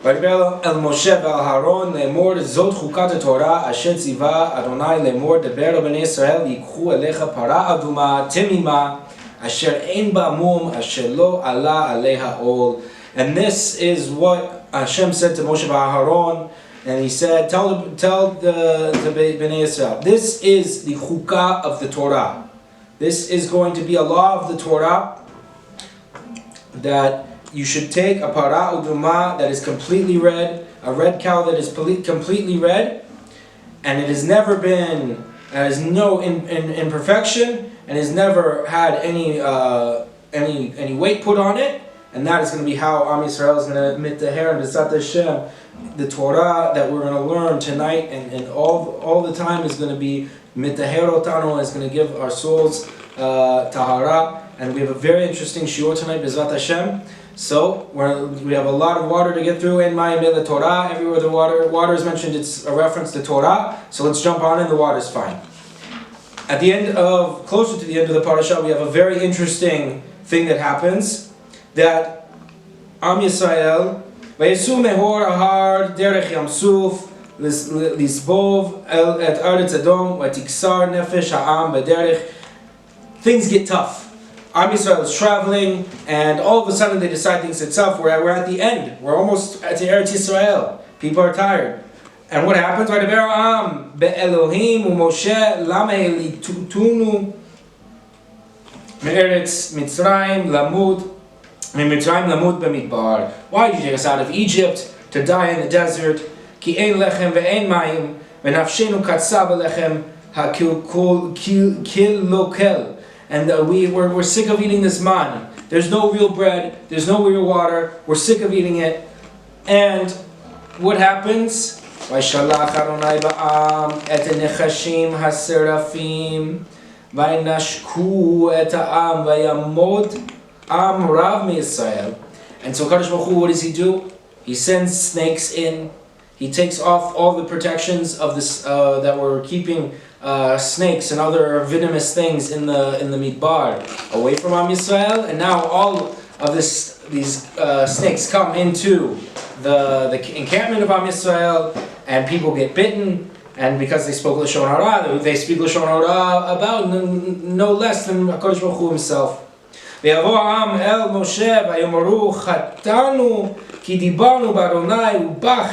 וידבר אל משה ואל אהרון לאמור זאת חוקת התורה אשר ציווה אדוני לאמור דבר לבני ישראל ויקחו אליך פרה אדומה תמימה אשר אין בה מום אשר לא עלה עליה עול. And this is what Hashem said to Moshe and Aaron, and he said, tell the Bnei Israel, this is the chukah of the Torah. This is going to be a law of the Torah, that you should take a para uduma that is completely red, a red cow that is completely red, and it has never been, has no imperfection, and has never had any weight put on it, and that is going to be how Am Yisrael is going to admit the hair and B'ezrat Hashem. The Torah that we're going to learn tonight and all the time is going to be mitaher otanu, is going to give our souls tahara. And we have a very interesting shiur tonight, B'ezrat Hashem. So we have a lot of water to get through in Mayim the Torah. Everywhere the water is mentioned, it's a reference to Torah. So let's jump on in. The water is fine. At the end of, closer to the end of the parasha, we have a very interesting thing that happens. That Am Yisrael vayesu mehor ahar derech Yam Suf lisbov et Eretz Edom vatiksar nefesh ha'am b'derech. Things get tough. Am Yisrael is traveling, and all of a sudden they decide things get tough. We're at the end. We're almost at the Eretz Yisrael. People are tired. And what happens? Vaydaber ha'am be'Elohim u'Moshe lama elitunu me'eretz Mitzrayim lamud. Why did you take us out of Egypt to die in the desert? Ki ein lechem ve'ein mayim v'nafshenu katsa b'lechem ha'killokel. And we're sick of eating this man. There's no real bread. There's no real water. We're sick of eating it. And what happens? Vayishalach Adonai ba'am et nechashim haserafim v'nashku et ha'am v'yamod Am Rav Yisrael. And so Kadosh Baruch Hu, what does he do? He sends snakes in. He takes off all the protections of this that were keeping snakes and other venomous things in the midbar away from Am Yisrael. And now all of these snakes come into the encampment of Am Yisrael, and people get bitten. And because they spoke Lashon Hara, they speak Lashon Hara about no less than Kadosh Baruch Hu himself. ויבוא העם אל משה ויאמרו חטאנו כי דיברנו באדוני ובך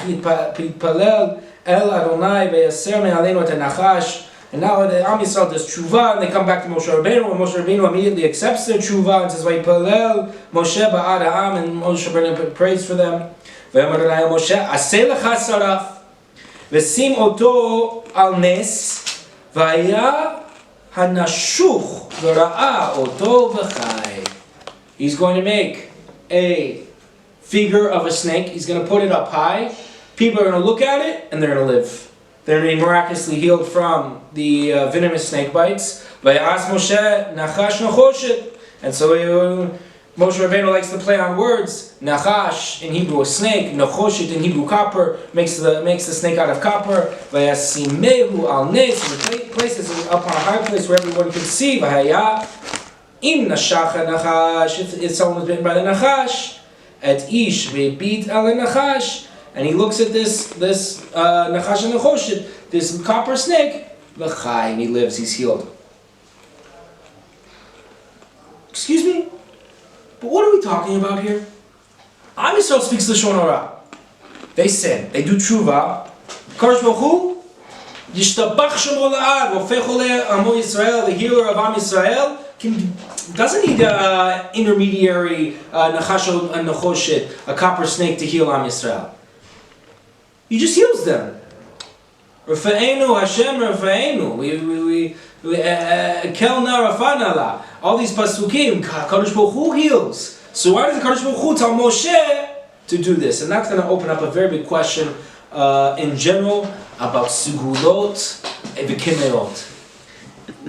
יתפלל אל אדוני ויסר מעלינו את הנחש. And now the Am Yisrael does tshuva, and they come back to Moshe Rabbeinu, and Moshe Rabbeinu immediately accepts their tshuva and says ויפלל משה בעד העם, and Moshe Rabbeinu prays for them. ויאמר אדוני אל משה עשה לך שרף ושים אותו על נס והיה הנשוך וראה אותו וחי. He's going to make a figure of a snake. He's going to put it up high. People are going to look at it and they're going to live. They're going to be miraculously healed from the venomous snake bites. Vayas Moshe nachash nachoshet. And so Moshe Rabbeinu likes to play on words. Nachash in Hebrew is snake. Nachoshet in Hebrew copper. Makes the snake out of copper. Vayasimehu al nes. Places it up on a high place where everyone can see. Vayaya im nashacha nachash. If someone was bitten by the nachash, at ish ve'bit al nachash, and he looks at this nachash and nachoshet, this copper snake, v'chai, and he lives. He's healed. Excuse me. But what are we talking about here? Am Yisrael speaks Lashon Hara. They sin. They do tshuva. Kadosh Baruch Hu, Yishtabach Shemo La'ad, V'ofech Amo Yisrael, the healer of Am Yisrael, doesn't need an intermediary nachash and nachoshet, a copper snake to heal Am Yisrael. He just heals them. Rafa'enu Hashem Rafa'enu. Kelna Rafanala. All these pasukim, Kadosh Baruch Hu heals. So why does the Kadosh Baruch Hu tell Moshe to do this? And that's going to open up a very big question in general about Segulot and Kameot.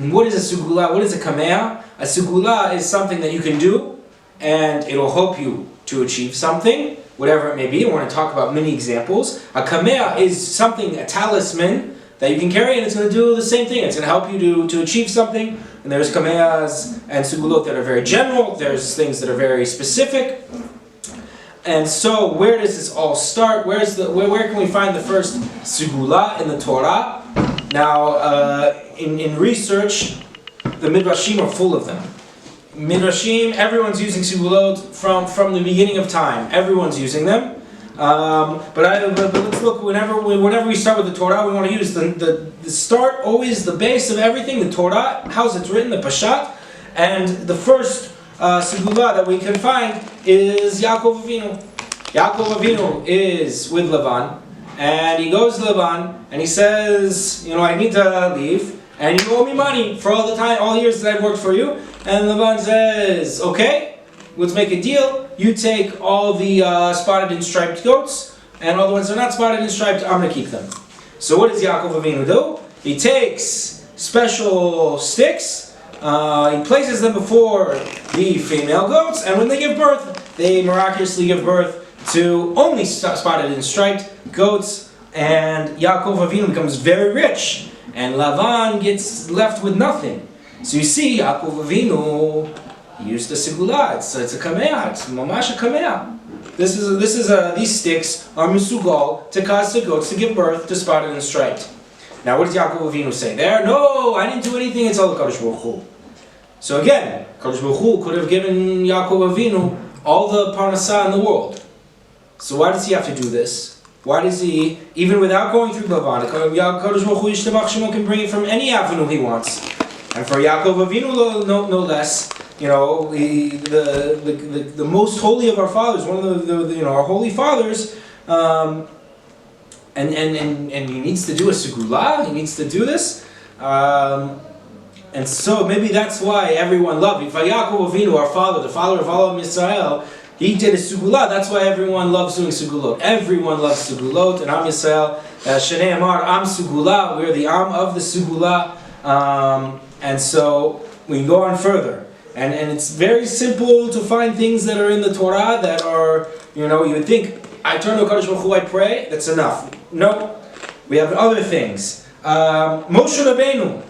What is a Segulot? What is a Kameot? A Segulot is something that you can do, and it'll help you to achieve something, whatever it may be. We're going to talk about many examples. A Kameot is something, a talisman, that you can carry, and it's going to do the same thing. It's going to help you to achieve something. And there's kameas and segulot that are very general. There's things that are very specific. And so, where does this all start? Where can we find the first Segulot in the Torah? Now, in research, the Midrashim are full of them. Midrashim, everyone's using Segulot from the beginning of time. Everyone's using them. But let's look, whenever we start with the Torah, we want to use the start, always the base of everything, the Torah, how's it's written, the Pashat. And the first Segulot that we can find is Yaakov Avinu. Yaakov Avinu is with Lavan, and he goes to Lavan, and he says, I need to leave, and you owe me money for all the years that I've worked for you. And Lavan says, okay, let's make a deal. You take all the spotted and striped goats, and all the ones that are not spotted and striped, I'm going to keep them. So what does Yaakov Avinu do? He takes special sticks, he places them before the female goats, and when they give birth, they miraculously give birth to only spotted and striped goats, and Yaakov Avinu becomes very rich, and Lavan gets left with nothing. So you see, Yaakov Avinu used the Segulot. It's a Kameot. It's mamash a Kameot. These sticks are Mesugal to cause the goats to give birth to spotted and striped. Now, what does Yaakov Avinu say there? No, I didn't do anything. It's all the Kadosh Baruch Hu. So again, Kadosh Baruch Hu could have given Yaakov Avinu all the parnasah in the world. So why does he have to do this? Why does he, even without going through Lavan, Kadosh Baruch Hu Yishtabach Shemo can bring it from any avenue he wants, and for Yaakov Avinu no less. The most holy of our fathers, one of the our holy fathers, and he needs to do a Segulot. He needs to do this. And so maybe that's why everyone loved him. Yaakov Avinu, our father, the father of all of Yisrael, he did a Segulot. That's why everyone loves doing Segulot. Everyone loves Segulot. And Am Yisrael, Shnei Amar, Am Segulot. We're the Am of the Segulot. And so we can go on further. And it's very simple to find things that are in the Torah that are, you would think, I turn to Kadosh Baruch Hu, I pray, that's enough. No, we have other things. Moshe Rabbeinu,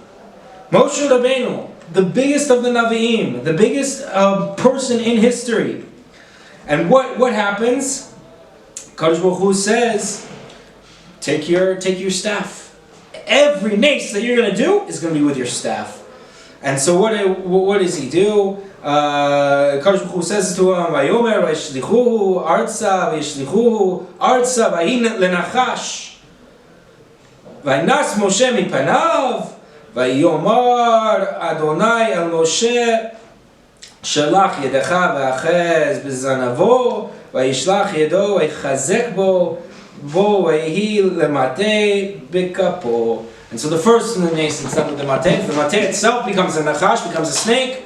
the biggest of the Navi'im, the biggest person in history. And what happens? Kadosh Baruch Hu says, take your staff. Every nace that you're going to do is going to be with your staff. And so what does he do? Kadosh Baruch Hu says to him, "Vayomer vayishlichuhu artza vayishlichuhu artza vayin lenachash vaynas Moshe mipanav vayomar Adonai el Moshe shalach yedecha v'achez b'zanavo vayishlach yedo vaychazek bo vayihi lemate b'kapo." And so the first in the nation is done with the mateh. The mateh itself becomes a nachash, becomes a snake.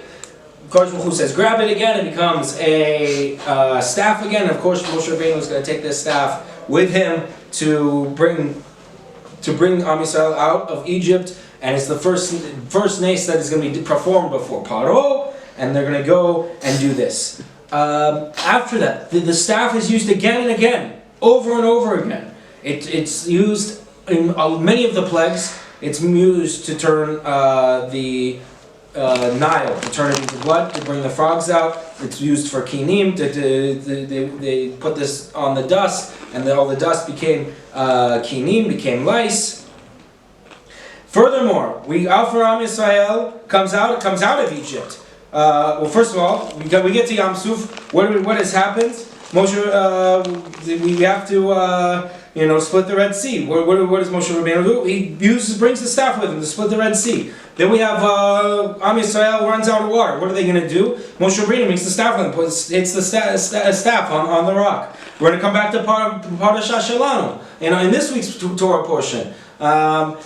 Kadosh Baruch Hu says, grab it again, it becomes a staff again. And of course, Moshe Rabbeinu is going to take this staff with him to bring Am Yisrael out of Egypt. And it's the first nace that is going to be performed before Paro. And they're going to go and do this. After that, the staff is used again and again, over and over again. It's used in many of the plagues. It's used to turn the Nile, to turn it into blood, to bring the frogs out. It's used for kinim, they put this on the dust, and then all the dust became kinim, became lice. Furthermore, Alpha Am Yisrael comes out of Egypt. Well, first of all, we get to Yam Suf. What has happened? Moshe, we have to split the Red Sea. What does Moshe Rabbeinu do? He brings the staff with him to split the Red Sea. Then we have Am Yisrael runs out of water. What are they going to do? Moshe Rabbeinu makes the staff with him, hits the staff on the rock. We're going to come back to Parashat Shalanu. In this week's Torah portion, Am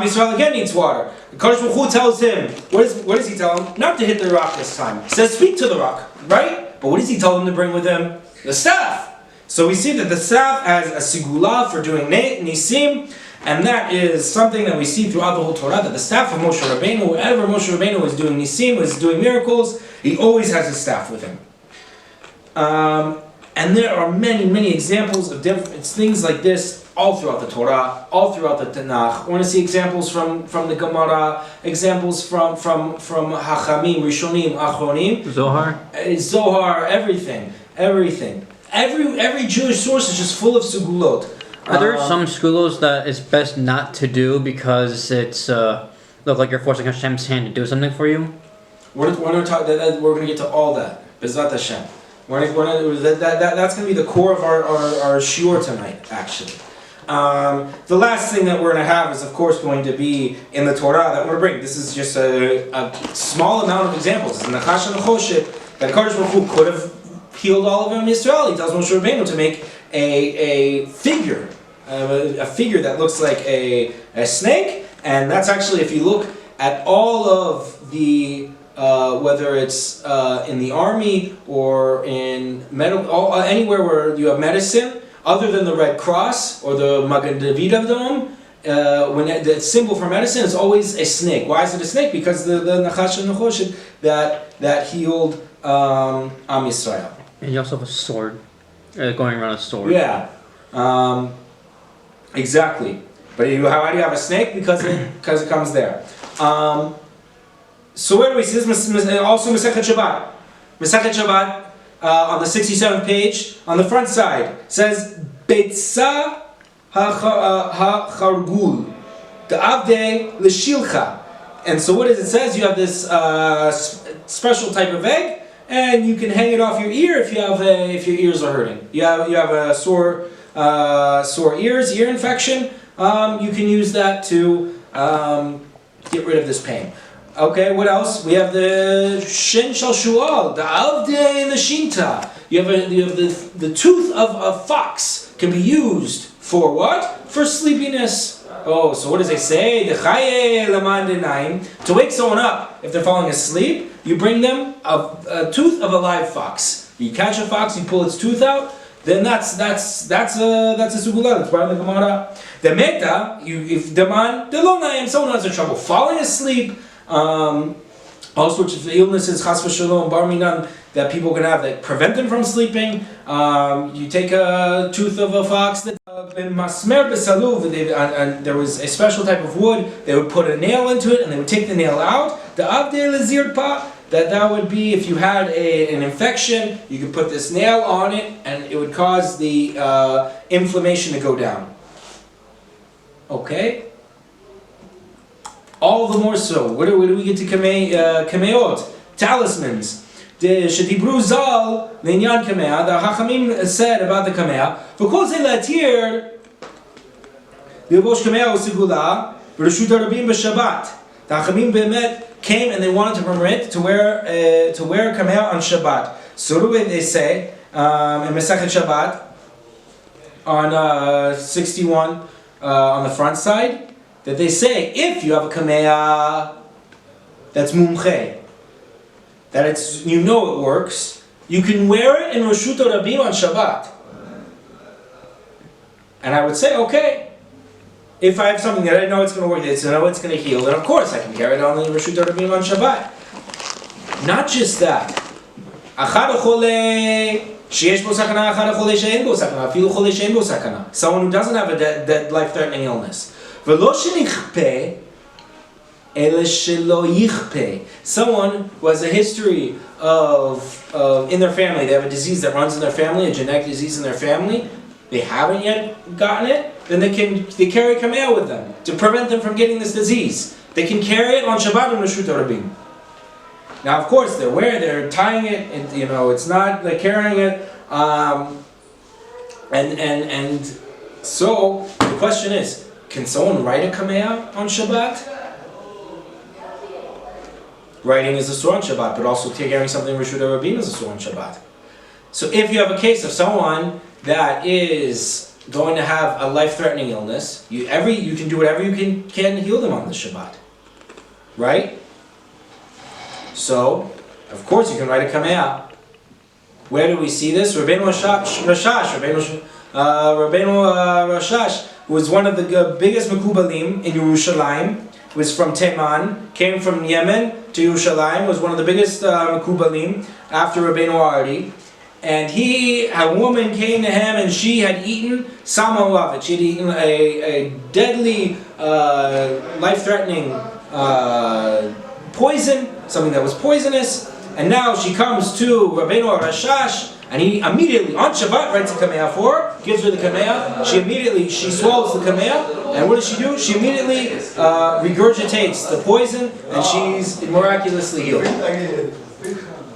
Yisrael again needs water. Kadosh Baruch Hu tells him, what does he tell him? Not to hit the rock this time. He says, speak to the rock, right? But what does he tell him to bring with him? The staff. So we see that the staff has a Segulot for doing Nisim, and that is something that we see throughout the whole Torah, that the staff of Moshe Rabbeinu, whenever Moshe Rabbeinu is doing Nisim, is doing miracles, he always has his staff with him. And there are many, many examples of different things like this all throughout the Torah, all throughout the Tanakh. I want to see examples from the Gemara, examples from Hachamim, Rishonim, Achronim. Zohar, everything. every Jewish source is just full of segulot. Are there some segulots that it's best not to do because it's look like you're forcing Hashem's hand to do something for you? We're going to get to all that. Bezrat Hashem. That's going to be the core of our shiur tonight, actually. The last thing that we're going to have is, of course, going to be in the Torah that we're going to bring. This is just a small amount of examples. It's in the Nachash and Choshet that Kadosh Baruch Hu could have healed all of them in Israel. He tells Moshe Rabbeinu to make a figure, a figure that looks like a snake, and that's actually, if you look at all of the whether it's in the army or in anywhere where you have medicine, other than the Red Cross or the Magen David Adom, when the symbol for medicine is always a snake. Why is it a snake? Because the Nachash and Nechoshet that healed Am Yisrael. And you also have a sword, going around a sword. Yeah, exactly. But why do you have a snake? Because it comes there. So where do we see this? Also Masechet Shabbat. Masechet Shabbat on the 67th page, on the front side, says Beitza HaChargul Da'avde L'Shilcha. And so what does it says? You have this special type of egg, and you can hang it off your ear if your ears are hurting. You have a sore ears, ear infection. You can use that to get rid of this pain. Okay, what else? We have the Shin Shal Shual, the Avde L'Shinta. You have the tooth of a fox can be used for what? For sleepiness. Oh, so what does it say? The Chaye Laman Denaim. To wake someone up if they're falling asleep, you bring them a tooth of a live fox. You catch a fox, you pull its tooth out. Then that's a segula. That's part of the Gemara. The meta, if the man the lonayim, someone has trouble falling asleep. All sorts of illnesses, chas v'shalom, bar minan, that people can have that prevent them from sleeping. You take a tooth of a fox that been masmer b'saluv, and there was a special type of wood. They would put a nail into it, and they would take the nail out. The avdei lezirpa, that would be if you had an infection, you could put this nail on it, and it would cause the inflammation to go down. Okay. All the more so. Where do we get to Kameot? Talismans. The Shedibru Zal, the Inyan Kameah, the Hachamim said about the Kameah, V'kol ze latir, V'yobosh Kameah u'sigula, V'reshut HaRabim b'Shabbat. The Hachamim be'emet came and they wanted to permit to wear Kameah on Shabbat. So do they say, in Masechet Shabbat, on 61, on the front side, that they say, if you have a kameah that's mumche, that it's, you know it works, you can wear it in Reshut HaRabim on Shabbat. And I would say, okay, if I have something that I know it's going to work, I know it's going to heal, then of course I can carry it on in Reshut HaRabim on Shabbat. Not just that. Achad ha'cholei sheyesh bo sakana, achad ha'cholei she'en bo sakana, afilu cholei she'en bo sakana. Someone who doesn't have a dead life-threatening illness. Someone who has a history of in their family, they have a disease that runs in their family, a genetic disease in their family, they haven't yet gotten it, then they carry Kameah with them to prevent them from getting this disease. They can carry it on Shabbat and Reshut HaRabim. Now, of course, they're tying it, and it's not they're carrying it, and so the question is, can someone write a Kameah on Shabbat? Writing is a sur on Shabbat, but also carrying something Reshut HaRabim is a sur on Shabbat. So if you have a case of someone that is going to have a life-threatening illness, you can do whatever you can to heal them on the Shabbat. Right? So, of course you can write a Kameah. Where do we see this? Rabbeinu Rashash, who was one of the biggest Mekubalim in Yerushalayim, was from Teman, came from Yemen to Yerushalayim, was one of the biggest Mekubalim after Rabbeinu Ardi. And a woman came to him and she had eaten Samawavet. She had eaten a deadly, life-threatening poison, something that was poisonous. And now she comes to Rabbeinu Rashash And he immediately, on Shabbat, writes a Kameot for her, gives her the Kameot. She swallows the Kameot, and what does she do? She immediately regurgitates the poison, and she's miraculously healed.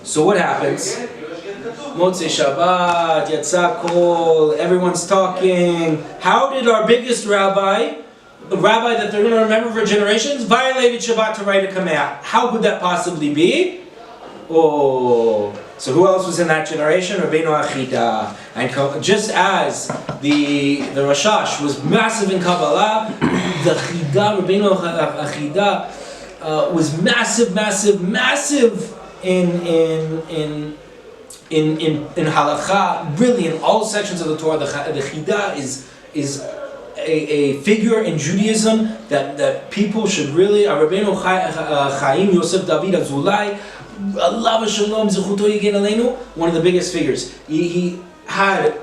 So what happens? Motzei Shabbat, Yatsa Kol, everyone's talking. How did our biggest rabbi, the rabbi that they're going to remember for generations, violated Shabbat to write a Kameot? How could that possibly be? Oh, so who else was in that generation? Rabbeinu Achida. And just as the Rashash was massive in Kabbalah, the Chida, Rabbeinu Achida, was massive in halakha, really in all sections of the Torah. The Chida is a figure in Judaism that people should really. Rabbeinu Chaim Yosef David Azulai, Allah Shalom Zechuto Yigin Aleinu, one of the biggest figures. He had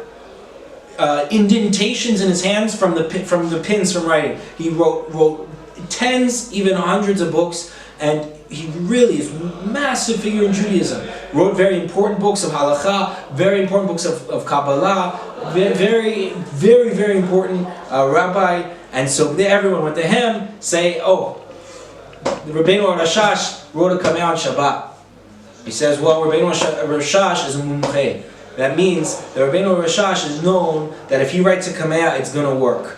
indentations in his hands from the pins from writing. He wrote tens, even hundreds of books, and he really is a massive figure in Judaism. Wrote very important books of halakha, very important books of Kabbalah, very important rabbi. And so everyone went to him, say, oh, the Rabbeinu Rashash wrote a Kameot on Shabbat. He says, well, Rabbeinu Rashash is a mumche. That means that Rabbeinu Rashash is known that if he writes a Kameot, it's going to work.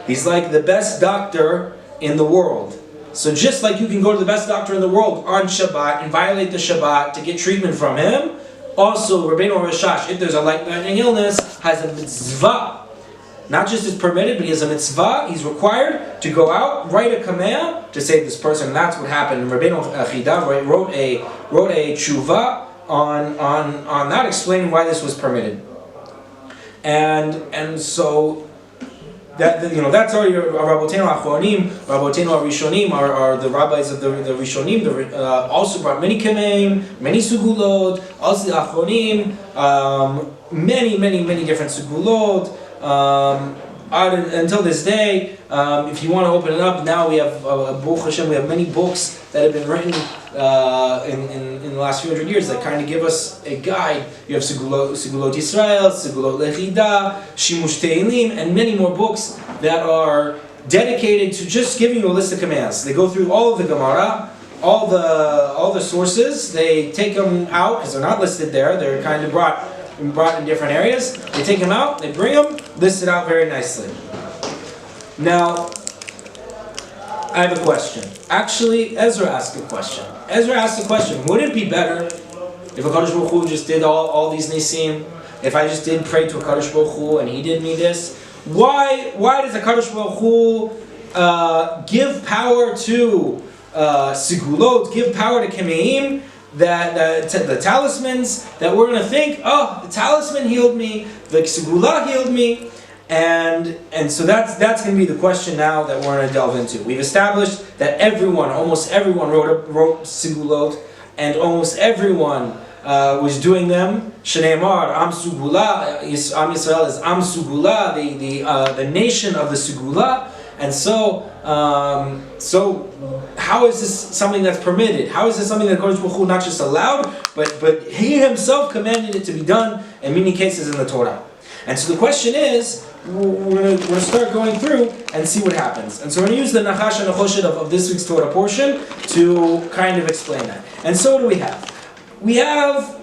He's like the best doctor in the world. So just like you can go to the best doctor in the world on Shabbat and violate the Shabbat to get treatment from him, also Rabbeinu Rashash, if there's a life-threatening illness, has a mitzvah. Not just is permitted, but he has a mitzvah. He's required to go out, write a Kameot to save this person. And that's what happened. And Rabbeinu Achida wrote a tshuva on that, explaining why this was permitted. And so that's already Rabboteinu Achronim, Rabboteinu Arishonim are the rabbis of the Rishonim. Also brought many Kameim, many Segulot, also the Achronim, many different Segulot. Until this day, if you want to open it up, now we have Baruch Hashem, we have many books that have been written in the last few hundred years that kind of give us a guide. You have Segulot Yisrael, Segulot Lechida, Shimush Te'ilim, and many more books that are dedicated to just giving you a list of commands. They go through all of the Gemara, all the sources. They take them out because they're not listed there. They're kind of brought in different areas. They take them out, they bring them, listed out very nicely. Now, I have a question. Actually, Ezra asked a question. Wouldn't it be better if HaKadosh Baruch Hu just did all these nisim? If I just did pray to HaKadosh Baruch Hu and he did me this? Why does HaKadosh Baruch Hu give power to Segulot, give power to Kameim, the talismans, that we're going to think, oh, the talisman healed me, the Segula healed me, and so that's going to be the question now that we're going to delve into. We've established that almost everyone wrote Segulot, and almost everyone was doing them. Shneimar, Am Segula, Am Yisrael is Am Segula, the nation of the Segula. And so how is this something that's permitted? How is this something that Kodesh Baruch Hu not just allowed, but He Himself commanded it to be done in many cases in the Torah? And so the question is, we're going to start going through and see what happens. And so we're going to use the Nachash and Nechoshet of this week's Torah portion to kind of explain that. And so what do we have? We have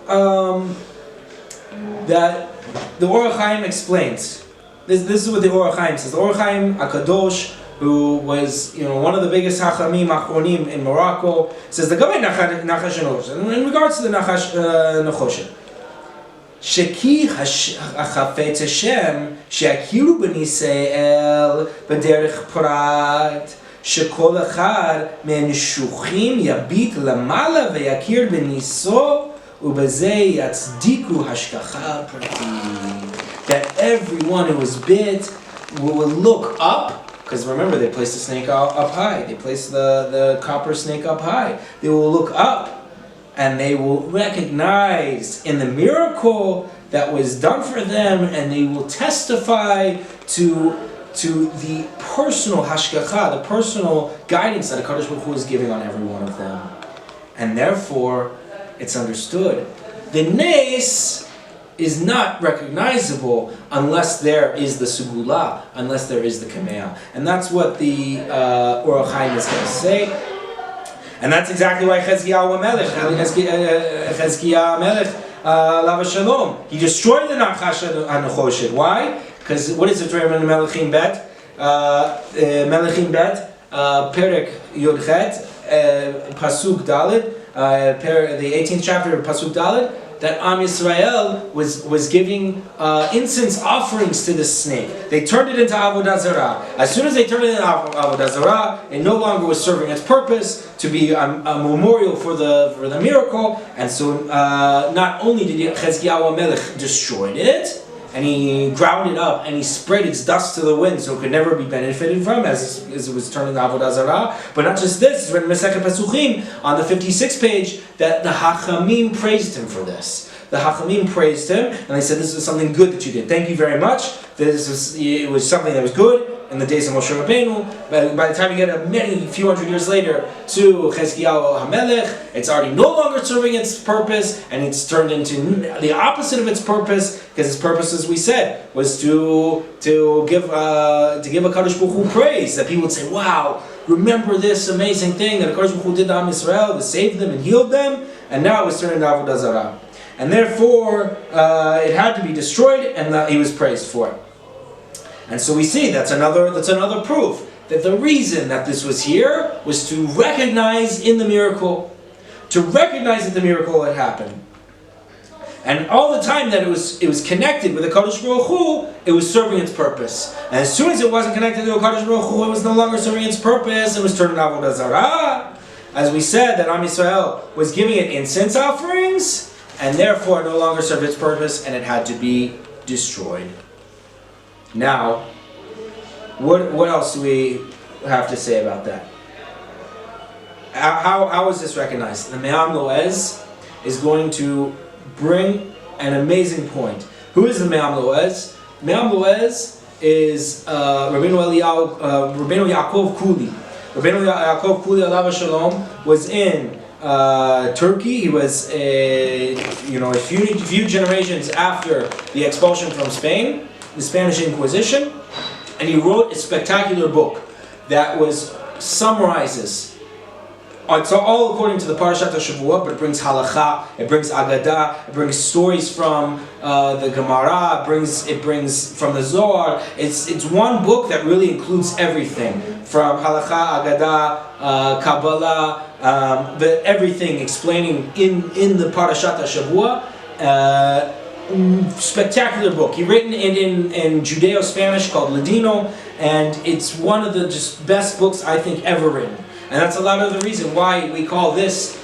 that the Or HaChaim explains. This is what the Or HaChaim says. The Or HaChaim HaKadosh, who was one of the biggest Hachamim Achronim in Morocco, says the Gabai Nachash and in regards to the Nachash Nechoshet, Sheki Hachafetz Hashem She'akiru b'nisei El b'derech prat Shekol Echad Me'nishuchim Yabit Lamala Ve'yakir b'niso Ubezei Yatzdiku Hashkacha Prati. That everyone who was bit will look up, because remember they placed the snake up high. They placed the copper snake up high. They will look up and they will recognize in the miracle that was done for them, and they will testify to the personal hashgacha, the personal guidance that HaKadosh Baruch Hu is giving on every one of them. And therefore, it's understood. The nes is not recognizable unless there is the Segulot, unless there is the Kameot. And that's what the Orach Chaim is going to say. And that's exactly why Chezkiyahu Melech, Lava Shalom, he destroyed the Nachash HaNechoshet. Why? Because what is it in Melechim Bet? Melechim Bet, Perek Yodchet, Pasuk Daled, the 18th chapter of Pasuk Daled, that Am Yisrael was giving incense offerings to the snake. They turned it into Avodah Zarah. As soon as they turned it into Avodah Zarah, it no longer was serving its purpose to be a memorial for the miracle. And so not only did Chezkiyahu Melech destroyed it, and he ground it up, and he spread its dust to the wind, so it could never be benefited from, as it was turned into Avodah Zarah. But not just this, it's written in Masechet Pesuchim, on the 56th page, that the Hachamim praised him for this. The Hachamim praised him, and they said, this is something good that you did. Thank you very much. It was something that was good in the days of Moshe Rabbeinu. But by the time you get a few hundred years later to Chezkiyahu HaMelech, it's already no longer serving its purpose, and it's turned into the opposite of its purpose, because its purpose, as we said, was to give a Kadosh Baruch Hu praise, that people would say, wow, remember this amazing thing that Kadosh Baruch Hu did to Am Yisrael, to save them and healed them, and now it was turned into Avodah Zarah. And therefore, it had to be destroyed, and he was praised for it. And so we see that's another proof that the reason that this was here was to recognize in the miracle, to recognize that the miracle had happened. And all the time that it was connected with the Kadosh Baruch Hu, it was serving its purpose. And as soon as it wasn't connected to the Kadosh Baruch Hu, it was no longer serving its purpose. It was turned into Avodah Zarah. As we said, that Am Yisrael was giving it incense offerings, and therefore no longer served its purpose, and it had to be destroyed. Now, what else do we have to say about that? How is this recognized? The Me'am Loez is going to bring an amazing point. Who is the Me'am Loez? Me'am Loez is Rabbeinu Yaakov Kuli. Rabbeinu Yaakov Kuli Alav Shalom was in Turkey. He was a few generations after the expulsion from Spain, the Spanish Inquisition, and he wrote a spectacular book that summarizes. It's all according to the Parashat HaShavua, but it brings halacha, it brings agadah, it brings stories from the Gemara, it brings from the Zohar. It's one book that really includes everything from halacha, agadah, Kabbalah, everything explaining in the Parashat HaShavua. Spectacular book. He written in Judeo-Spanish called Ladino, and it's one of the just best books I think ever written. And that's a lot of the reason why we call this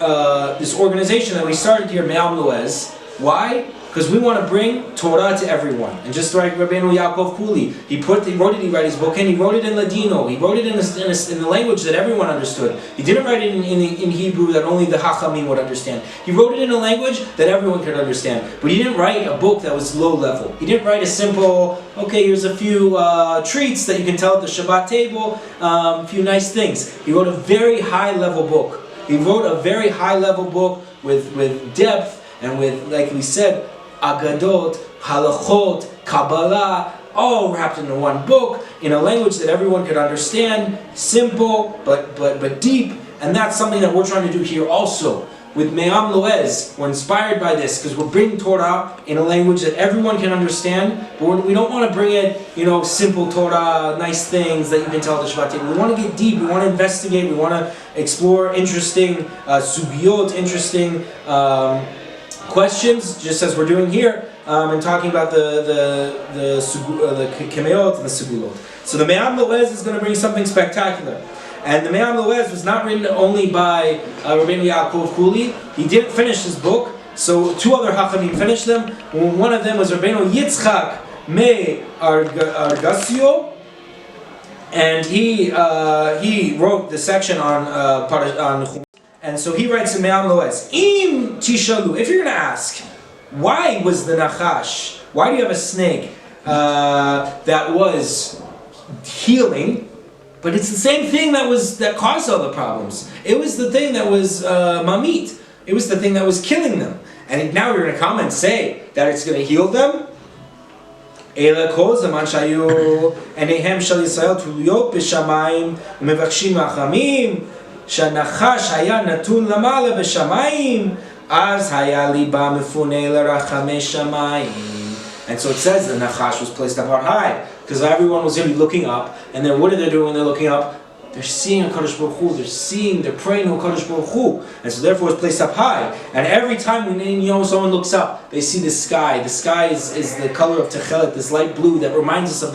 organization that we started here Me'am Loez. Why? Because we want to bring Torah to everyone. And just like Rabbeinu Yaakov Kuli, he wrote his book, and he wrote it in Ladino. He wrote it in the language that everyone understood. He didn't write it in Hebrew that only the Hachamim would understand. He wrote it in a language that everyone could understand. But he didn't write a book that was low level. He didn't write a simple, okay, here's a few treats that you can tell at the Shabbat table, a few nice things. He wrote a very high level book. He wrote a very high level book with depth and with, like we said, Agadot, Halachot, Kabbalah, all wrapped into one book in a language that everyone could understand, simple but deep, and that's something that we're trying to do here also. With Me'am Loez, we're inspired by this because we're bringing Torah in a language that everyone can understand, but we don't want to bring it, simple Torah, nice things that you can tell at the Shabbat table. We want to get deep, we want to investigate, we want to explore interesting sugyot, interesting questions, just as we're doing here, and talking about the Kameot and the Segulot. So the Me'am Loez is going to bring something spectacular. And the Me'am Loez was not written only by Rabbeinu Yaakov Kuli. He didn't finish his book, so two other Hachamim finished them. One of them was Rabbeinu Yitzchak Me Argasio, and he wrote the section on and so he writes in Me'am Loez, Im Tishalu, if you're going to ask, why was the Nachash, why do you have a snake that was healing, but it's the same thing that caused all the problems. It was the thing that was mamit. It was the thing that was killing them. And now you're going to come and say that it's going to heal them? אלא כל זמן שהיו עיניהם של ישראל תלויות בשמיים ומבקשים רחמים, שהנחש היה נתון למעלה בשמיים, אז היה ליבה מפונה לרחמי שמיים. And so it says the Nachash was placed up on high, because everyone was going to be looking up, and then what are they doing when they're looking up? They're seeing HaKadosh Baruch Hu, they're praying to HaKadosh Baruch Hu, and so therefore it's placed up high. And every time when someone looks up, they see the sky. The sky is the color of Techelet, this light blue that reminds us of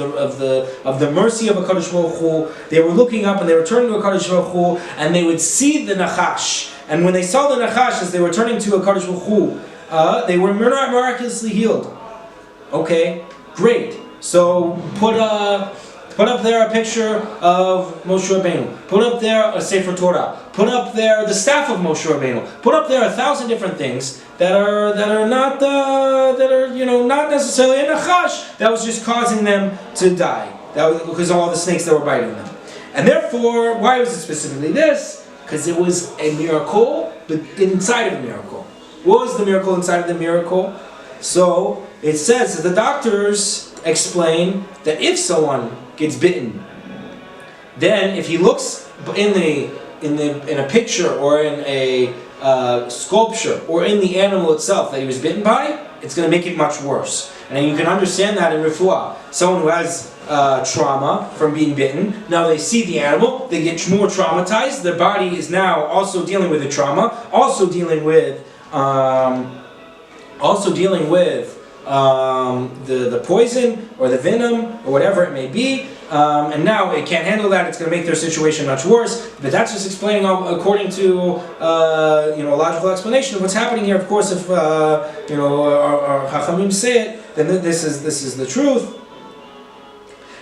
the mercy of HaKadosh Baruch Hu. They were looking up and they were turning to HaKadosh Baruch Hu, and they would see the Nachash. And when they saw the Nachash as they were turning to HaKadosh Baruch Hu, they were miraculously healed. Okay, great. So put up there a picture of Moshe Rabbeinu. Put up there a Sefer Torah. Put up there the staff of Moshe Rabbeinu. Put up there 1,000 different things that are not not necessarily a nachash that was just causing them to die. That was because of all the snakes that were biting them. And therefore, why was it specifically this? Because it was a miracle, but inside of a miracle. What was the miracle inside of the miracle? So it says that the doctors explain that if someone gets bitten, then if he looks in a picture or in a sculpture or in the animal itself that he was bitten by, it's going to make it much worse. And you can understand that in refuah. Someone who has trauma from being bitten, now they see the animal, they get more traumatized. Their body is now also dealing with the trauma, also dealing with the poison or the venom or whatever it may be, and now it can't handle that. It's going to make their situation much worse. But that's just explaining according to a logical explanation of what's happening here. Of course, if our Chachamim say it, then this is the truth.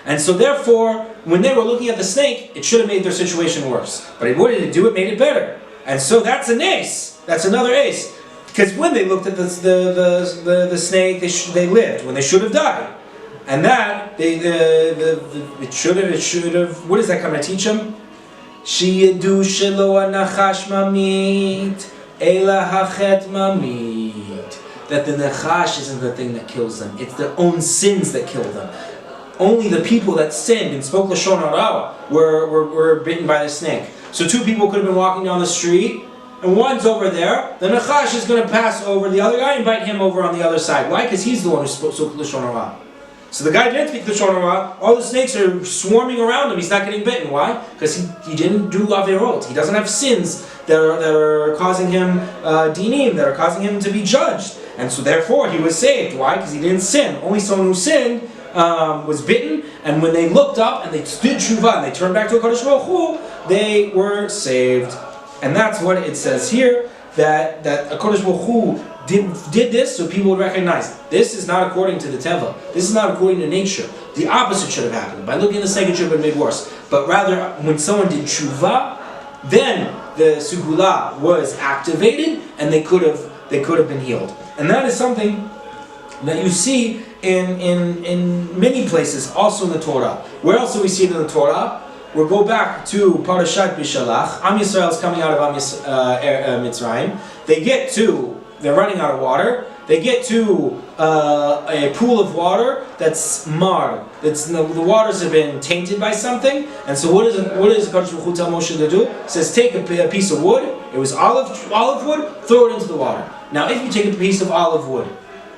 And so therefore, when they were looking at the snake, it should have made their situation worse. But what did it do? It made it better. And so that's an ace. That's another ace. Because when they looked at the snake, they lived when they should have died, and that it should have. What is that coming to teach them? Sheyadu shelo anachash mamit, ela hachet mamit. That the nachash isn't the thing that kills them; it's their own sins that kill them. Only the people that sinned and spoke lashon hara were bitten by the snake. So two people could have been walking down the street, and one's over there, the Nachash is going to pass over the other guy and bite him over on the other side. Why? Because he's the one who spoke Lashon Hara. So the guy didn't speak Lashon Hara, all the snakes are swarming around him, he's not getting bitten. Why? Because he didn't do Averot. He doesn't have sins that are causing him dinim, that are causing him to be judged. And so therefore he was saved. Why? Because he didn't sin. Only someone who sinned was bitten, and when they looked up and they did tshuva and they turned back to HaKadosh Baruch Hu, they were saved. And that's what it says here, that HaKadosh Baruch Hu did this so people would recognize this is not according to the Teva. This is not according to nature. The opposite should have happened. By looking at the second, it should have been made worse. But rather, when someone did tshuva, then the Segulot was activated and they could have been healed. And that is something that you see in many places, also in the Torah. Where else do we see it in the Torah? We'll go back to Parashat Bishalach. Am Yisrael is coming out of Mitzrayim. They're running out of water. They get to a pool of water that's mar. The waters have been tainted by something. And so what does HaKadosh Baruch Hu tell Moshe to do? It says, take a piece of wood. It was olive wood. Throw it into the water. Now, if you take a piece of olive wood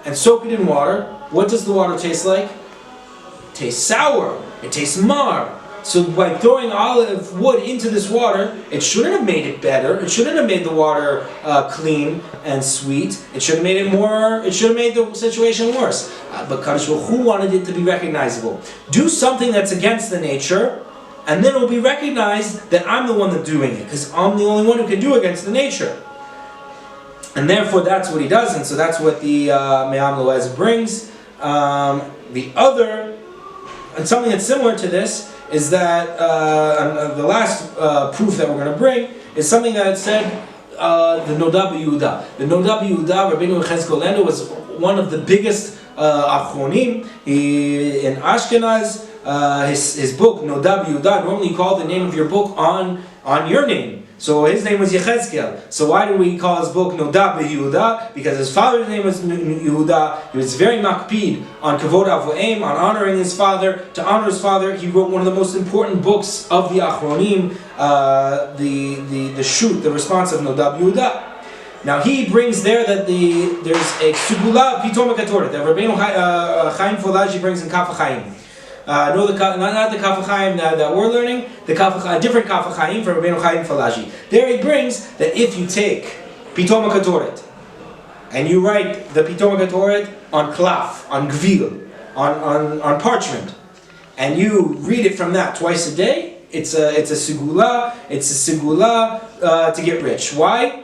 and soak it in water, what does the water taste like? It tastes sour. It tastes mar. So by throwing olive wood into this water, it shouldn't have made it better. It shouldn't have made the water clean and sweet. It should have made it more. It should have made the situation worse. But Kadosh Baruch Hu wanted it to be recognizable. Do something that's against the nature, and then it will be recognized that I'm the one that's doing it, because I'm the only one who can do against the nature. And therefore, that's what he does, and so that's what the Me'am Loez brings. The other, and something that's similar to this, is that the last proof that we're going to bring is something that it said the Nodab Yehuda. The Nodab Yehuda, Rabbeinu Yechezkel Lendo, was one of the biggest Achronim. He in Ashkenaz, his book Nodab Yehuda. Normally, you call the name of your book on your name. So his name was Yechezkel. So why do we call his book Noda Yehuda? Because his father's name was Yehuda. He was very makpid on Kavod Avoim, on honoring his father. To honor his father, he wrote one of the most important books of the Achronim, the shoot, the response of Noda Yehuda. Now he brings there that there's a Segulot of Pitom HaKatoret that Rabbeinu Chaim Folaji brings in Kaf HaChaim. Not the Kaf HaChaim that we're learning, a different Kaf HaChaim from Rabbeinu Chaim Folaji. There he brings that if you take Pitom HaKatoret and you write the Pitom HaKatoret on klaf, on gvil, on parchment, and you read it from that twice a day, it's a Segulot to get rich. Why?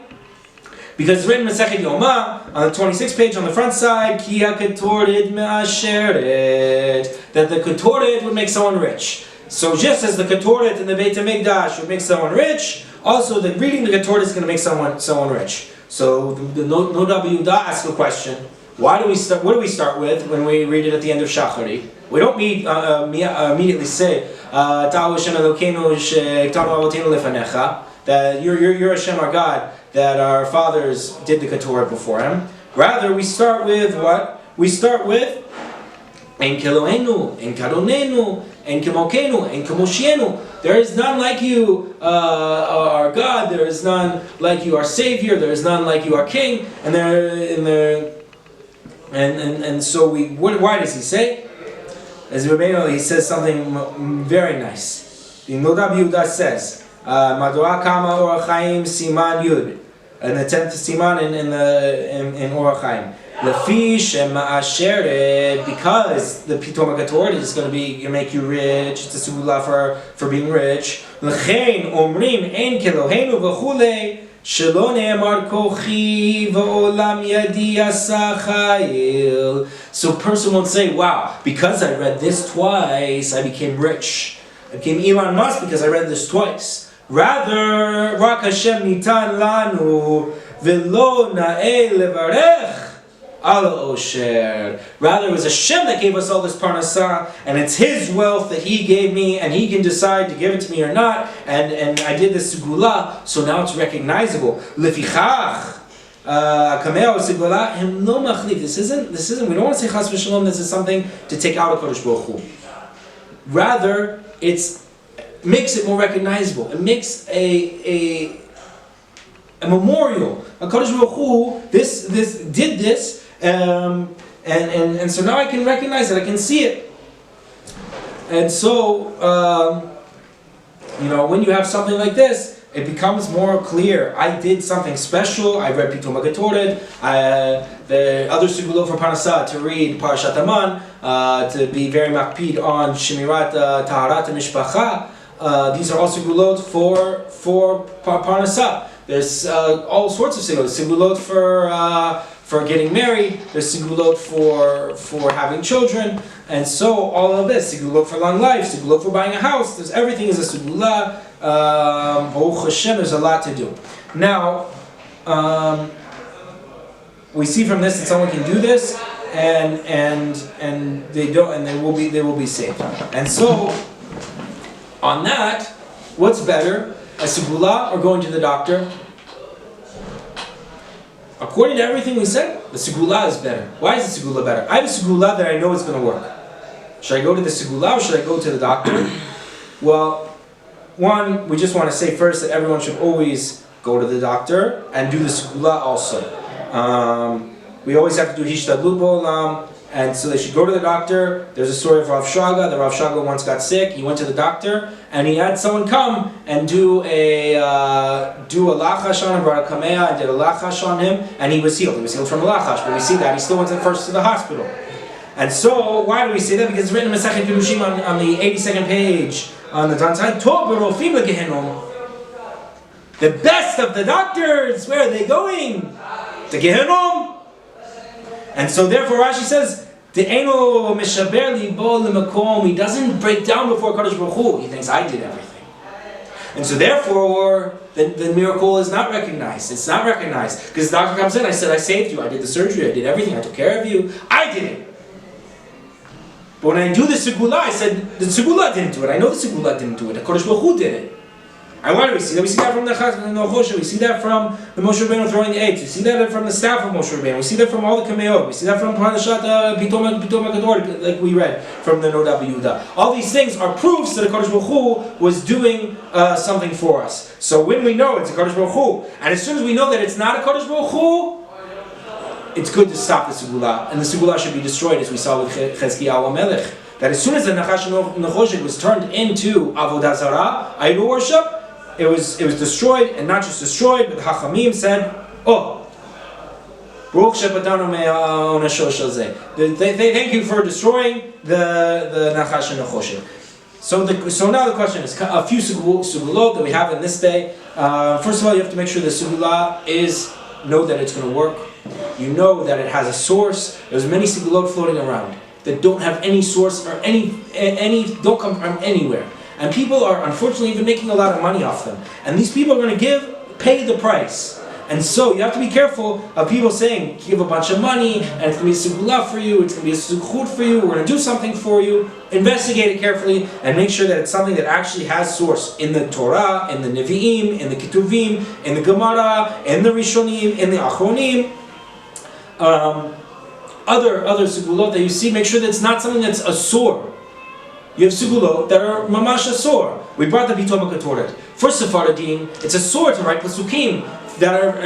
Because it's written in Masechet Yoma on the 26th page on the front side, Ki HaKatoret Me'asheret, that the Katoret would make someone rich. So just as the Katoret in the Beit HaMikdash would make someone rich, also the reading the Katoret is going to make someone rich. So the Noda Yehuda asks a question: Why do we start? What do we start with when we read it at the end of Shachari? We don't immediately say Ta'u Hashem Elokeinu she'ktanu avotenu lefanecha, that you're Hashem our God, that our fathers did the Ketorah before him. Rather, we start with what? We start with En Kelohenu, En Kadonenu, En Kemokenu, En Kemoshienu. There is none like you, our God. There is none like you, our Savior. There is none like you, our King. And so why does he say? As Rabbeinu, he says something very nice. The Noda Yehuda says, Madua Kama Orach Chaim Siman Yud, and the 10th Siman in Orach Chaim. Lefi Shema Asheret, because the Pitom HaKatoret is going to make you rich. It's a Segulot for being rich. L'chein Omrim Ein Kelohenu v'chulei Shelo Ne'emar Kochi v'Olam Yadi Asachayil. So a person won't say, wow, because I read this twice, I became rich. I became Elon Musk because I read this twice. Rather, Rak Hashem Nitan Lanu V'lo Na'e Levarech Ala Osher. Rather, it was Hashem that gave us all this parnasah, and it's His wealth that He gave me, and He can decide to give it to me or not. And I did this segula, so now it's recognizable. Lefichach Kameot Segulot Him no machlif. This isn't. We don't want to say chas v'shalom. This is something to take out of Kodesh Baruch Hu. Rather, makes it more recognizable. It makes a memorial. HaKadosh Baruch Hu, this did this, and so now I can recognize it. I can see it. And so, when you have something like this, it becomes more clear. I did something special. I read Pitom HaKatoret. The other Segulot for Parnasah, to read Parashat Aman, to be very makpid on Shemirat Taharat Mishpacha. These are all Segulot for Parnasah. There's all sorts of Segulot. Segulot for getting married. There's Segulot for having children. And so all of this, Segulot for long life, Segulot for buying a house. Everything is a Segulot. Baruch Hashem, there's a lot to do. Now, we see from this that someone can do this, and they don't, and they will be saved. And so, on that, what's better, a Segulot or going to the doctor? According to everything we said, the Segulot is better. Why is the Segulot better? I have a Segulot that I know is going to work. Should I go to the Segulot or should I go to the doctor? Well, one, we just want to say first that everyone should always go to the doctor and do the Segulot also. We always have to do Hishtadlut B'olam, and so they should go to the doctor. There's a story of Rav Shaga. The Rav Shaga once got sick. He went to the doctor and he had someone come and do a lachash on him, brought a Kameot and did a lachash on him, and he was healed. He was healed from a lachash, but we see that he still went first to the hospital. And so, why do we say that? Because it's written in Masechet Kiddushin on the 82nd page on the Tanzai, Tov b'rofim legehenom. The best of the doctors, where are they going? To Gehenom. And so therefore Rashi says, De'eno mishaber libo l'makom. He doesn't break down before Kadosh Baruch Hu. He thinks I did everything. And so therefore, the miracle is not recognized. It's not recognized. Because the doctor comes in, I said, I saved you, I did the surgery, I did everything, I took care of you. I did it. But when I do the Segulot, I said, the Segulot didn't do it. I know the Segulot didn't do it. The Kadosh Baruch Hu did it. And why do we see that? We see that from the Choshe. We see that from the Moshe Rabbeinu throwing the eggs. We see that from the staff of Moshe Rabbeinu. We see that from all the Kameot. We see that from Parashat Pitom HaGadol, like we read from the Noda B'Yehuda. All these things are proofs that the Kadosh Baruch Hu was doing something for us. So when we know it's a Kadosh Baruch Hu, and as soon as we know that it's not a Kadosh Baruch Hu, it's good to stop the Segulot, and the Segulot should be destroyed, as we saw with Chezkiyahu Melech. That as soon as the Nachash Nechoshet was turned into Avodah Zarah, idol worship, it was destroyed, and not just destroyed, but the Hachamim said, "Oh, Baruch shepatanu me'onasho shel zeh." They thank you for destroying the Nachash Nechoshet. So now the question is a few Segulot that we have in this day. First of all, you have to make sure the Segulot know that it's going to work. You know that it has a source. There's many Segulot floating around that don't have any source or any don't come from anywhere. And people are unfortunately even making a lot of money off them. And these people are going to pay the price. And so you have to be careful of people saying, give a bunch of money, and it's going to be a Segulot for you, it's going to be a Segulot for you, we're going to do something for you. Investigate it carefully and make sure that it's something that actually has source in the Torah, in the Nevi'im, in the Ketuvim, in the Gemara, in the Rishonim, in the Achronim. Other Segulot that you see, make sure that it's not something that's a sore. You have Segulot that are mamash asor. We brought the Pitom HaKatoret. For Sephardim, it's a sore to write Pasukim that are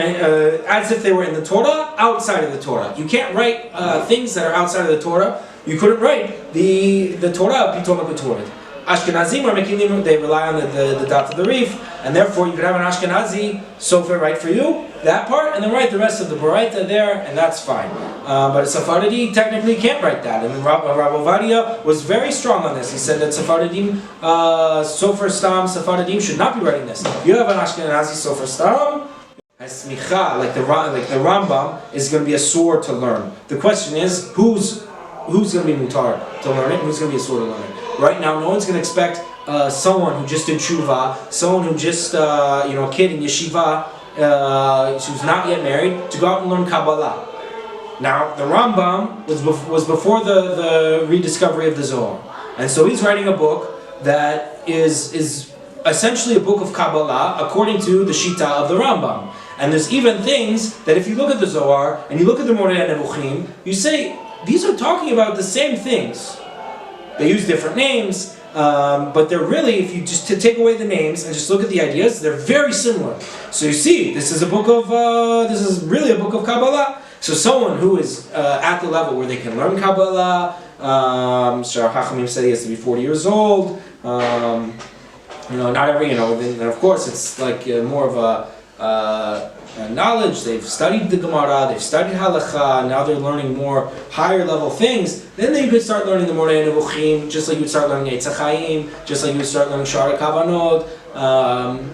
as if they were in the Torah, outside of the Torah. You can't write things that are outside of the Torah. You couldn't write the Torah Pitom HaKatoret. Ashkenazim are making them, they rely on the dot of the reef, and therefore you could have an Ashkenazi sofer write for you, that part, and then write the rest of the Baraita there, and that's fine. But a Sephardi technically can't write that, and Rav Ovadia was very strong on this. He said that Sephardim, sofer stam, Sephardim should not be writing this. If you have an Ashkenazi sofer stam, smicha, like the Rambam, is going to be a sword to learn. The question is, who's going to be mutar to learn it, and who's going to be a sword to learn it? Right now, no one's going to expect someone who just did tshuva, someone who just, a kid in yeshiva, who's not yet married, to go out and learn Kabbalah. Now, the Rambam was before the rediscovery of the Zohar. And so he's writing a book that is essentially a book of Kabbalah according to the Shita of the Rambam. And there's even things that if you look at the Zohar and you look at the Moreh Nevuchim, you say, these are talking about the same things. They use different names, but they're really, if you just take away the names and just look at the ideas, they're very similar. So you see, this is really a book of Kabbalah. So someone who is at the level where they can learn Kabbalah, Shar Hachamim said he has to be 40 years old. Not every, then of course it's like more of a knowledge. They've studied the Gemara, they've studied Halakha, now they're learning more higher level things. Then you could start learning the Moreh Nevuchim, just like you would start learning Eitz HaChaim, just like you would start learning Shara Kavanot,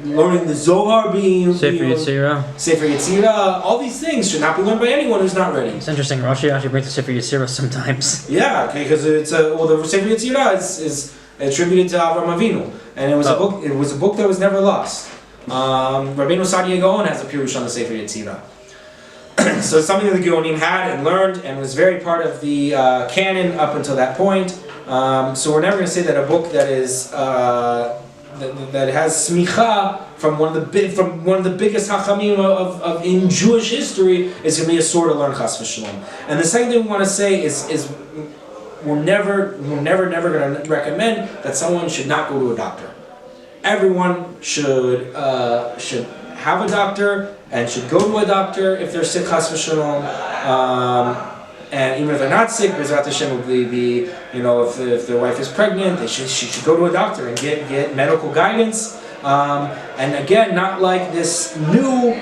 learning the Zohar being Sefer Yetzirah. All these things should not be learned by anyone who's not ready. It's interesting. Rashi actually brings the Sefer Yetzirah sometimes. Yeah, because it's the Sefer Yetzirah is attributed to Avram Avinu, and it was a book. It was a book that was never lost. Rabbeinu Sadia Gaon has a pirush on the Sefer Yetzirah. So it's something that the Geonim had and learned and was very part of the canon up until that point. So we're never going to say that a book that is that has smicha from one of the biggest hachamim of in Jewish history is going to be a sword to learn chas v'shalom. And the second thing we want to say is we're never going to recommend that someone should not go to a doctor. Everyone should have a doctor and should go to a doctor if they're sick, chas v'shalom. And even if they're not sick, B'ezrat Hashem will be if their wife is pregnant, she should go to a doctor and get medical guidance. And again, not like this new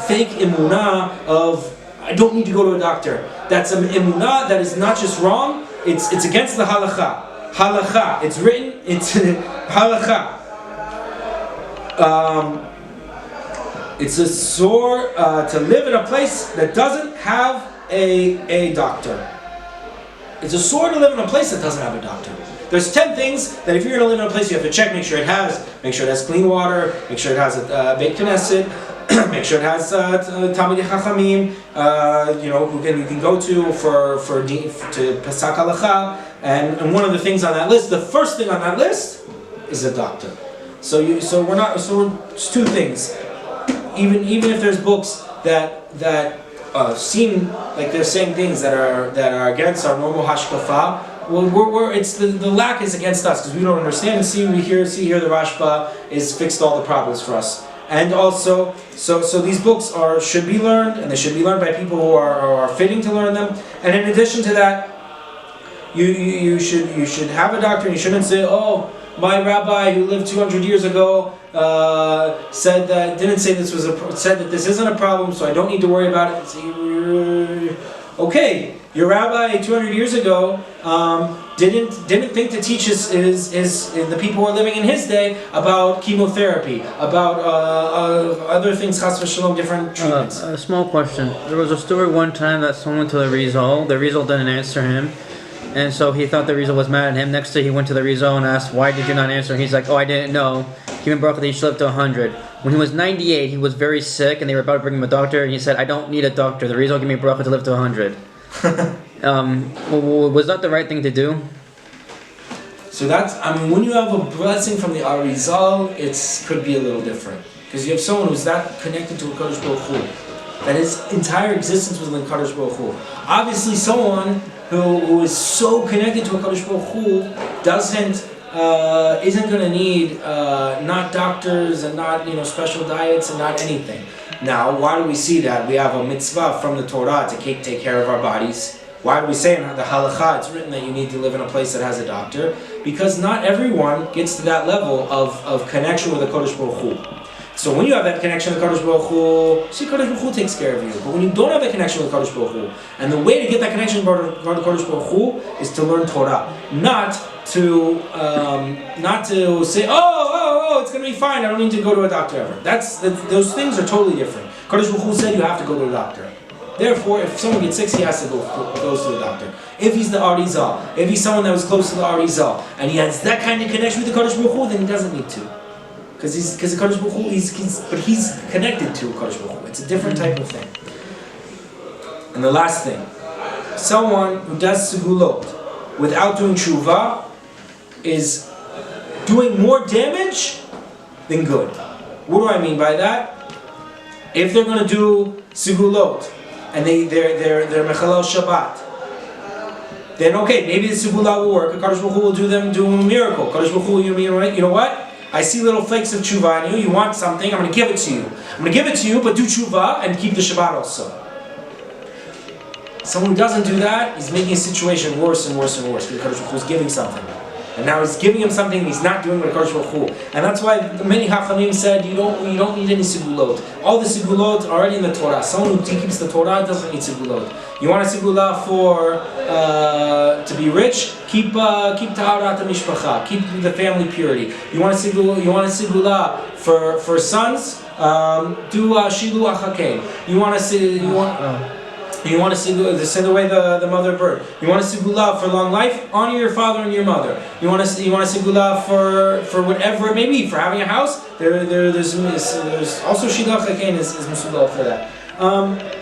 fake emunah of I don't need to go to a doctor. That's an emunah that is not just wrong; it's against the halakha. Halakha. It's written. It's halakha. It's a sore to live in a place that doesn't have a doctor. It's a sore to live in a place that doesn't have a doctor. There's 10 things that if you're going to live in a place you have to check. Make sure it has clean water. Make sure it has a Beit Knesset. Make sure it has Talmidei Chachamim. Who you can go to to Pesach Halacha. And one of the things on that list, the first thing on that list, is a doctor. It's two things. Even if there's books that seem like they're saying things that are against our normal hashkafa, it's the lack is against us because we don't understand and see here the Rashba is fixed all the problems for us. And also, so these books should be learned, and they should be learned by people who are fitting to learn them. And in addition to that, you should have a doctor, and you shouldn't say, oh, my rabbi who lived 200 years ago said that this isn't a problem, so I don't need to worry about it. Okay, your rabbi 200 years ago didn't think to teach his the people who are living in his day about chemotherapy, about other things, chas v'shalom, different treatments. A small question. There was a story one time that someone went to the Rizal. The Rizal didn't answer him. And so he thought the Rizal was mad at him. Next day he went to the Rizal and asked, why did you not answer? And he's like, oh, I didn't know. Give him bracha that he should live to 100. When he was 98, he was very sick and they were about to bring him a doctor. And he said, I don't need a doctor. The Rizal gave me bracha to live to 100. Was that the right thing to do? So when you have a blessing from the Arizal, it could be a little different. Because you have someone who's that connected to a Kadosh Baruch Hu, that his entire existence was in the Kadosh Baruch Hu. Obviously someone who is so connected to a Kadosh Baruch Hu isn't going to need not doctors and not special diets and not anything. Now, why do we see that? We have a mitzvah from the Torah to take care of our bodies. Why do we say in the halakha it's written that you need to live in a place that has a doctor? Because not everyone gets to that level of connection with the Kodesh Baruch Hu. So when you have that connection with Kodesh Baruch Hu, see, Kodesh Baruch Hu takes care of you. But when you don't have that connection with Kodesh Baruch Hu, and the way to get that connection with Kodesh Baruch Hu is to learn Torah, not to say, oh, it's going to be fine, I don't need to go to a doctor ever. Those things are totally different. Kodesh Baruch Hu said you have to go to a doctor. Therefore, if someone gets sick, he has to goes to the doctor. If he's the Arizal, if he's someone that was close to the Arizal, and he has that kind of connection with the Kodesh Baruch Hu, then he doesn't need to. Because the Kodesh Baruch Hu, he's connected to Kodesh Baruch Hu. It's a different type of thing. And the last thing, someone who does Segulot without doing tshuva is doing more damage than good. What do I mean by that? If they're going to do Segulot and they're Mechalel Shabbat, then okay, maybe the Segulot will work. Kodesh Baruch Hu will do a miracle. Kodesh Baruch Hu, you know what? I see little flakes of tshuva in you. You want something? I'm going to give it to you. I'm going to give it to you, but do tshuva and keep the Shabbat also. Someone who doesn't do that, he's making a situation worse and worse and worse because Kodesh Baruch Hu is giving something. And now he's giving him something and he's not doing what Kodesh Baruch Hu. And that's why many Chachamim said you don't need any Segulot. All the Segulot are already in the Torah. Someone who keeps the Torah doesn't need Segulot. You want a Segulah to be rich? Keep Taharat HaMishpacha. Keep the family purity. You want a Segulah for sons? Do Shilu Achakein. You want to send away the mother bird. You want a segula for long life? Honor your father and your mother. You want a segula for whatever it may be, for having a house? There's also shidduch hakain is musula for that.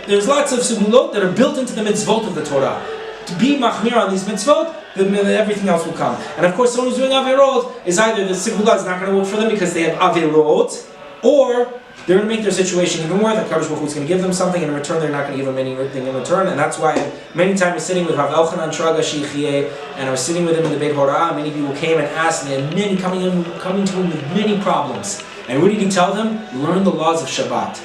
There's lots of segulot that are built into the mitzvot of the Torah. To be machmir on these mitzvot, then everything else will come. And of course, someone who's doing averot is either the segula is not going to work for them because they have averot, or they're going to make their situation even worse. The Kadosh Baruch Hu is going to give them something, and in return, they're not going to give them anything in return. And that's why many times I was sitting with Rav Elchanan Traga Sheikhye, and I was sitting with him in the Beit Horah. Many people came and asked, and they had many coming to him with many problems. And what did he tell them? Learn the laws of Shabbat.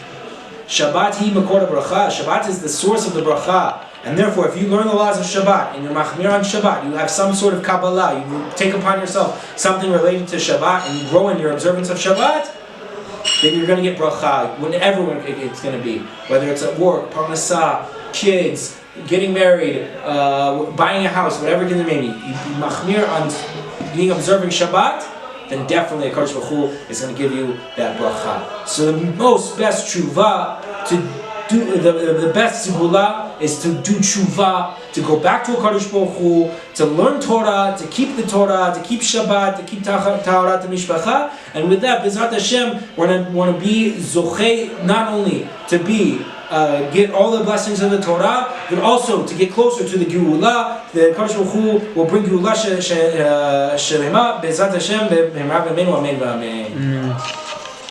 Shabbat hi makor bracha. Shabbat is the source of the bracha. And therefore, if you learn the laws of Shabbat, and you're machmir on Shabbat, you have some sort of Kabbalah, you take upon yourself something related to Shabbat, and you grow in your observance of Shabbat, then you're going to get bracha, whenever it's going to be. Whether it's at work, parnasah, kids, getting married, buying a house, whatever it may be. You machmir on being observing Shabbat, then definitely a Kodesh Baruch Hu is going to give you that bracha. So the most best tshuva the best segula is to do tshuva, to go back to HaKadosh Baruch Hu, to learn Torah, to keep the Torah, to keep Shabbat, to keep Taharat Mishpacha, and with that, Bezrat Hashem, we're want to be zochei, not only to be get all the blessings of the Torah, but also to get closer to the Geula. The HaKadosh Baruch Hu will bring Geula Shelema, Bezrat Hashem, Amen, Amen, Amen.